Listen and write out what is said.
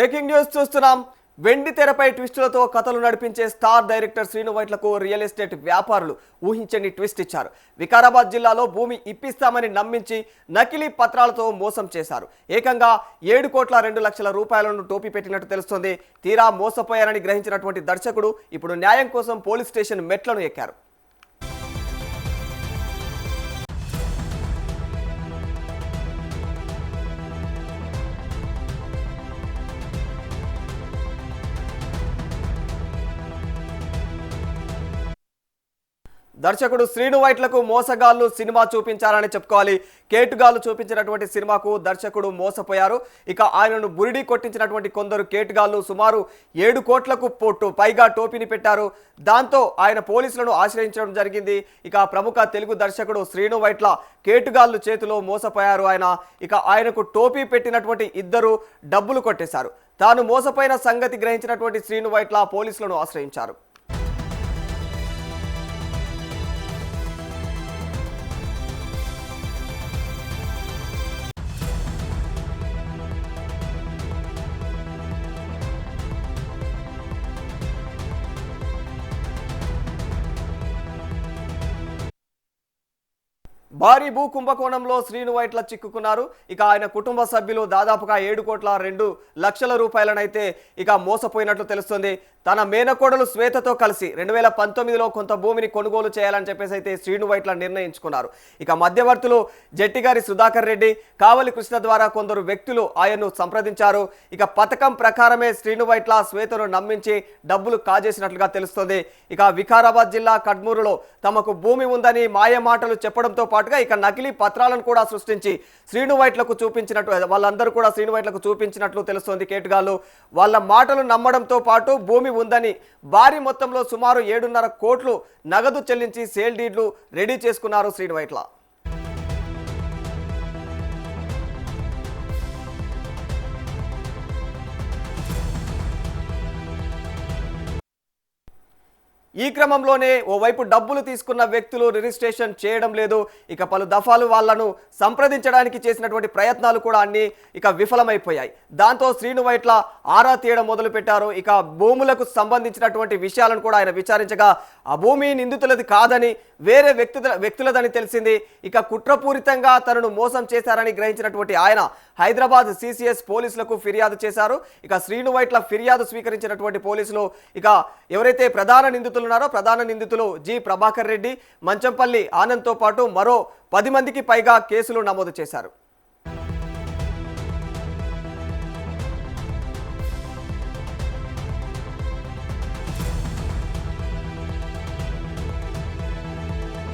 Breaking news చూస్తున్నాం. వెండి తెరపై ట్విస్టులతో కథలు నడిపించే స్టార్ డైరెక్టర్ శ్రీను వైట్లకు రియల్ ఎస్టేట్ వ్యాపారులు ఊహించని ట్విస్ట్ ఇచ్చారు. వికారాబాద్ జిల్లాలో భూమి ఇప్పిస్తామని నమ్మించి నకిలీ పత్రాలతో మోసం చేశారు. ఏకంగా 7,02,00,000 రూపాయలను టోపీ పెట్టినట్టు తెలుస్తోంది. తీరా మోసపోయారని గ్రహించినటువంటి దర్శకుడు ఇప్పుడు న్యాయం కోసం పోలీస్ స్టేషన్ మెట్లను ఎక్కారు. దర్శకుడు శ్రీను వైట్లకు మోసగాళ్లు సినిమా చూపించారని చెప్పుకోవాలి. కేటుగాళ్లు చూపించినటువంటి సినిమాకు దర్శకుడు మోసపోయారు. ఇక ఆయనను బురిడి కొట్టించినటువంటి కొందరు కేటుగాళ్లు సుమారు 7 కోట్లకు పైగా టోపీని పెట్టారు. దాంతో ఆయన పోలీసులను ఆశ్రయించడం జరిగింది. ఇక ప్రముఖ తెలుగు దర్శకుడు శ్రీను వైట్ల కేటుగాళ్లు చేతిలో మోసపోయారు. ఆయనకు టోపీ పెట్టినటువంటి ఇద్దరు డబ్బులు కొట్టేశారు. తాను మోసపోయిన సంగతి గ్రహించినటువంటి శ్రీను వైట్ల పోలీసులను ఆశ్రయించారు. భారీ భూ కుంభకోణంలో శ్రీను వైట్ల చిక్కుకున్నారు. ఇక ఆయన కుటుంబ సభ్యులు దాదాపుగా 7,02,00,000 రూపాయలనైతే ఇక మోసపోయినట్లు తెలుస్తుంది. తన మేనకోడలు శ్వేతతో కలిసి 2019లో కొంత భూమిని కొనుగోలు చేయాలని చెప్పేసి అయితే శ్రీను వైట్ల నిర్ణయించుకున్నారు. ఇక మధ్యవర్తులు జట్టిగారి సుధాకర్ రెడ్డి, కావలి కృష్ణ ద్వారా కొందరు వ్యక్తులు ఆయన్ను సంప్రదించారు. ఇక పథకం ప్రకారమే శ్రీను వైట్ల శ్వేతను నమ్మించి డబ్బులు కాజేసినట్లుగా తెలుస్తుంది. ఇక వికారాబాద్ జిల్లా కడ్మూరులో తమకు భూమి ఉందని మాయ మాటలు చెప్పడంతో పాటుగా ఇక నకిలీ పత్రాలను కూడా సృష్టించి శ్రీను వైట్లకు చూపించినట్టు వాళ్ళందరూ కూడా శ్రీను వైట్లకు చూపించినట్లు తెలుస్తోంది. కేటుగాళ్లు వాళ్ళ మాటలు నమ్మడంతో పాటు భూమి ఉందని భారీ మొత్తంలో సుమారు 7.5 కోట్లు నగదు చెల్లించి సేల్ డీడ్లు రెడీ చేసుకున్నారు శ్రీను వైట్ల. ఈ క్రమంలోనే ఓవైపు డబ్బులు తీసుకున్న వ్యక్తులు రిజిస్ట్రేషన్ చేయడం లేదు. ఇక పలు దఫాలు వాళ్లను సంప్రదించడానికి చేసినటువంటి ప్రయత్నాలు కూడా అన్ని ఇక విఫలమైపోయాయి. దాంతో శ్రీను వైట్ల ఆరా తీయడం మొదలుపెట్టారు. ఇక భూములకు సంబంధించినటువంటి విషయాలను కూడా ఆయన విచారించగా ఆ భూమి నిందితులది కాదని వేరే వ్యక్తులదని తెలిసింది. ఇక కుట్రపూరితంగా తనను మోసం చేశారని గ్రహించినటువంటి ఆయన హైదరాబాద్ సిసిఎస్ పోలీసులకు ఫిర్యాదు చేశారు. ఇక శ్రీను వైట్ల ఫిర్యాదు స్వీకరించినటువంటి పోలీసులు ఇక ఎవరైతే ప్రధాన నిందితులు జి ప్రభాకర్ రెడ్డి, మంచంపల్లి ఆనంద్తో పాటు మరో 10 మందికి పైగా కేసులు నమోదు చేశారు.